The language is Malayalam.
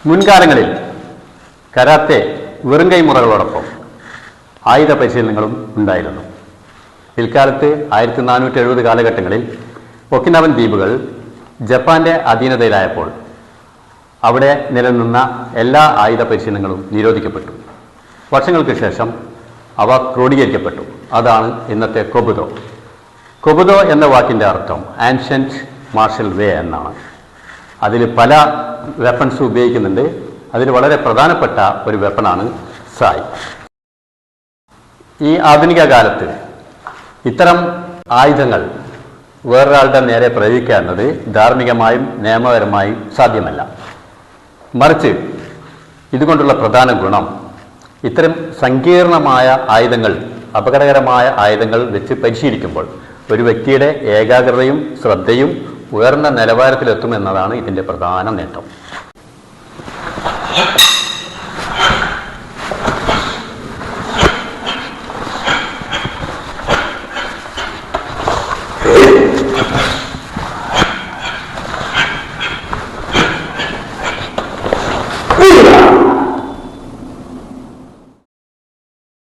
മുൻകാലങ്ങളിൽ കരാത്തെ വെറുംകൈ മുറകളോടൊപ്പം ആയുധ പരിശീലനങ്ങളും ഉണ്ടായിരുന്നു. പിൽക്കാലത്ത് 1470 കാലഘട്ടങ്ങളിൽ ഒക്കിനാവൻ ദ്വീപുകൾ ജപ്പാന്റെ അധീനതയിലായപ്പോൾ അവിടെ നിലനിന്ന എല്ലാ ആയുധ പരിശീലനങ്ങളും നിരോധിക്കപ്പെട്ടു. വർഷങ്ങൾക്ക് ശേഷം അവ ക്രോഡീകരിക്കപ്പെട്ടു. അതാണ് ഇന്നത്തെ കൊബുദോ. കൊബുദോ എന്ന വാക്കിൻ്റെ അർത്ഥം ആൻഷ്യൻറ്റ് മാർഷൽ വേ എന്നാണ്. അതിൽ പല വെപ്പൺസ് ഉപയോഗിക്കുന്നുണ്ട്. അതിൽ വളരെ പ്രധാനപ്പെട്ട ഒരു വെപ്പണാണ് സായ്. ഈ ആധുനിക കാലത്ത് ഇത്തരം ആയുധങ്ങൾ വേറൊരാളുടെ നേരെ പ്രയോഗിക്കുക എന്നത് ധാർമ്മികമായും നിയമപരമായും സാധ്യമല്ല. മറിച്ച് ഇതുകൊണ്ടുള്ള പ്രധാന ഗുണം ഇത്തരം സങ്കീർണമായ ആയുധങ്ങൾ, അപകടകരമായ ആയുധങ്ങൾ വെച്ച് പരിശീലിക്കുമ്പോൾ ഒരു വ്യക്തിയുടെ ഏകാഗ്രതയും ശ്രദ്ധയും ഉയർന്ന നിലവാരത്തിലെത്തുമെന്നതാണ് ഇതിൻ്റെ പ്രധാന നേട്ടം.